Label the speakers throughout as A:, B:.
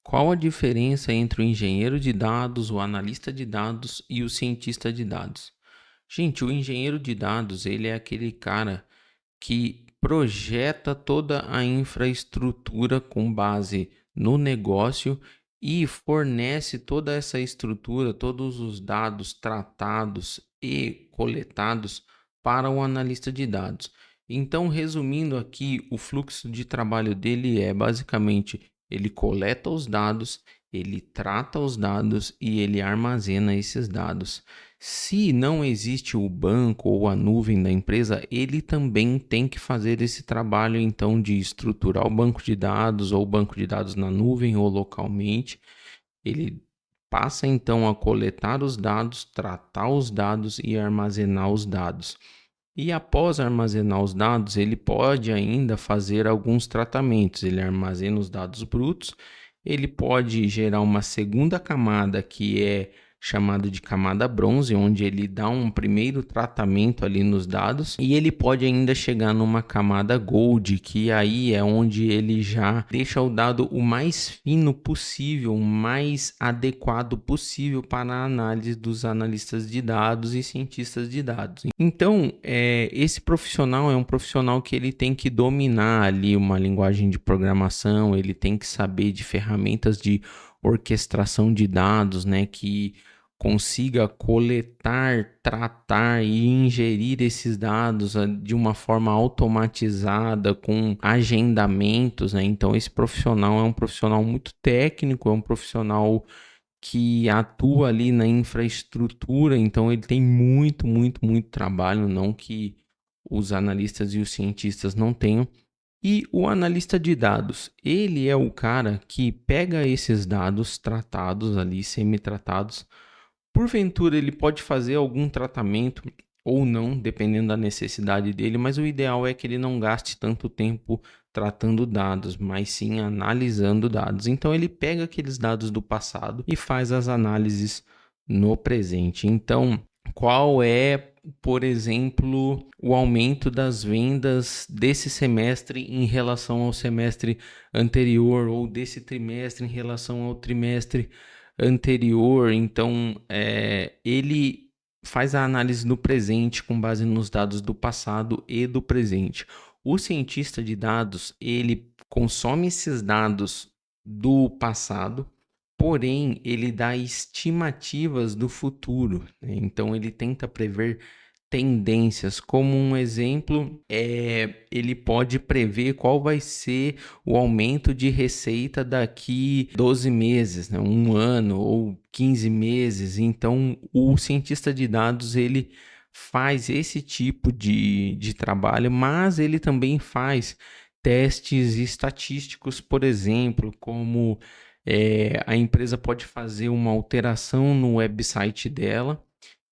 A: Qual a diferença entre o engenheiro de dados, o analista de dados e o cientista de dados? Gente, o engenheiro de dados, ele é aquele cara que projeta toda a infraestrutura com base no negócio e fornece toda essa estrutura, todos os dados tratados e coletados para o analista de dados. Então, resumindo aqui, o fluxo de trabalho dele é basicamente ele coleta os dados, ele trata os dados e ele armazena esses dados. Se não existe o banco ou a nuvem da empresa, ele também tem que fazer esse trabalho então de estruturar o banco de dados ou o banco de dados na nuvem ou localmente. Ele passa então a coletar os dados, tratar os dados e armazenar os dados. E após armazenar os dados, ele pode ainda fazer alguns tratamentos. Ele armazena os dados brutos, ele pode gerar uma segunda camada que é chamada de camada bronze, onde ele dá um primeiro tratamento ali nos dados, e ele pode ainda chegar numa camada gold, que aí é onde ele já deixa o dado o mais fino possível, o mais adequado possível para a análise dos analistas de dados e cientistas de dados. Então, esse profissional é um profissional que ele tem que dominar ali uma linguagem de programação, ele tem que saber de ferramentas de orquestração de dados, né, que consiga coletar, tratar e ingerir esses dados de uma forma automatizada, com agendamentos, né? Então, esse profissional é um profissional muito técnico, é um profissional que atua ali na infraestrutura, então ele tem muito trabalho, não que os analistas e os cientistas não tenham. E o analista de dados, ele é o cara que pega esses dados tratados ali, semi-tratados. Porventura, ele pode fazer algum tratamento ou não, dependendo da necessidade dele, mas o ideal é que ele não gaste tanto tempo tratando dados, mas sim analisando dados. Então, ele pega aqueles dados do passado e faz as análises no presente. Então, qual é, por exemplo, o aumento das vendas desse semestre em relação ao semestre anterior, ou desse trimestre em relação ao trimestre anterior? Então, ele faz a análise no presente com base nos dados do passado e do presente. O cientista de dados, ele consome esses dados do passado, porém, ele dá estimativas do futuro, né? Então, ele tenta prever tendências. Como um exemplo, ele pode prever qual vai ser o aumento de receita daqui 12 meses, né? Um ano ou 15 meses. Então, o cientista de dados, ele faz esse tipo de trabalho, mas ele também faz testes estatísticos, por exemplo, como a empresa pode fazer uma alteração no website dela,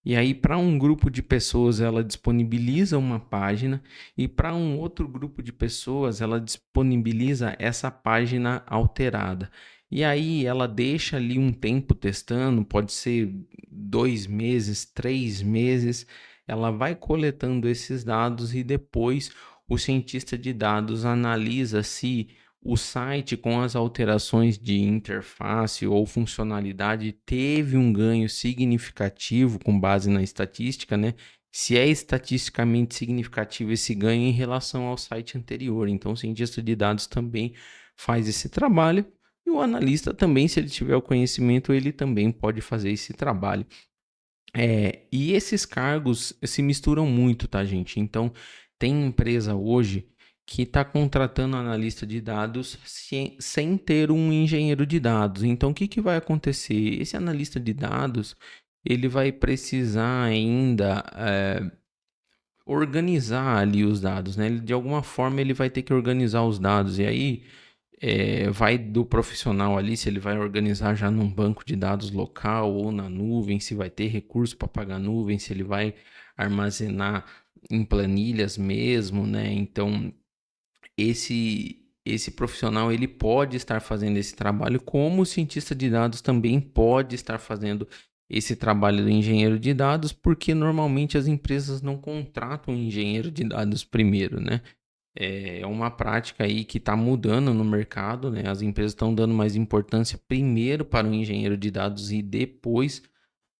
A: e aí para um grupo de pessoas ela disponibiliza uma página, e para um outro grupo de pessoas ela disponibiliza essa página alterada. E aí ela deixa ali um tempo testando, pode ser 2 meses, 3 meses, ela vai coletando esses dados e depois o cientista de dados analisa se o site, com as alterações de interface ou funcionalidade, teve um ganho significativo com base na estatística, né? Se é estatisticamente significativo esse ganho em relação ao site anterior. Então, o cientista de dados também faz esse trabalho, e o analista também, se ele tiver o conhecimento, ele também pode fazer esse trabalho. E esses cargos se misturam muito, tá, gente? Então, tem empresa hoje que está contratando analista de dados sem ter um engenheiro de dados. Então, o que vai acontecer? Esse analista de dados, ele vai precisar ainda organizar ali os dados, né? De alguma forma, ele vai ter que organizar os dados. E aí, vai do profissional ali, se ele vai organizar já num banco de dados local ou na nuvem, se vai ter recurso para pagar nuvem, se ele vai armazenar em planilhas mesmo, né? Então, esse profissional, ele pode estar fazendo esse trabalho, como o cientista de dados também pode estar fazendo esse trabalho do engenheiro de dados, porque normalmente as empresas não contratam um engenheiro de dados primeiro, né? É uma prática aí que está mudando no mercado, né? As empresas estão dando mais importância primeiro para o engenheiro de dados e depois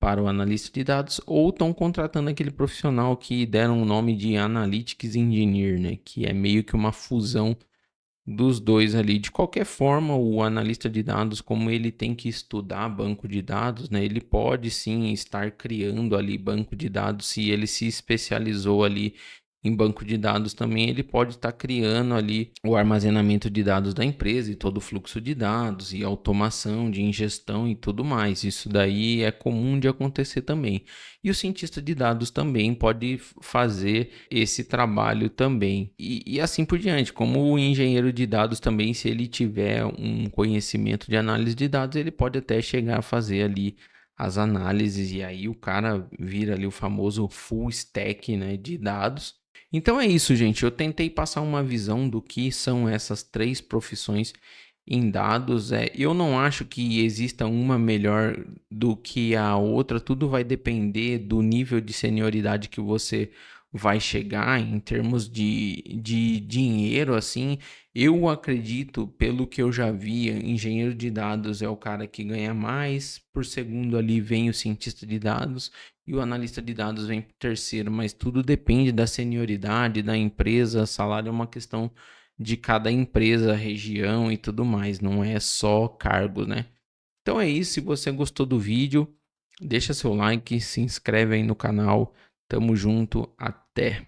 A: para o analista de dados, ou estão contratando aquele profissional que deram o nome de Analytics Engineer, né? Que é meio que uma fusão dos dois ali. De qualquer forma, o analista de dados, como ele tem que estudar banco de dados, né? Ele pode sim estar criando ali banco de dados, se ele se especializou ali em banco de dados também, ele pode estar criando ali o armazenamento de dados da empresa e todo o fluxo de dados e automação de ingestão e tudo mais. Isso daí é comum de acontecer também. E o cientista de dados também pode fazer esse trabalho também. E assim por diante. Como o engenheiro de dados também, se ele tiver um conhecimento de análise de dados, ele pode até chegar a fazer ali as análises e aí o cara vira ali o famoso full stack, né, de dados. Então é isso, gente. Eu tentei passar uma visão do que são essas três profissões em dados. Eu não acho que exista uma melhor do que a outra. Tudo vai depender do nível de senioridade que você vai chegar em termos de dinheiro, assim. Eu acredito, pelo que eu já vi, engenheiro de dados é o cara que ganha mais. Por segundo ali vem o cientista de dados e o analista de dados vem por terceiro, mas tudo depende da senioridade da empresa. Salário é uma questão de cada empresa, região e tudo mais, não é só cargo, né? Então é isso, se você gostou do vídeo, deixa seu like, se inscreve aí no canal. Tamo junto, até!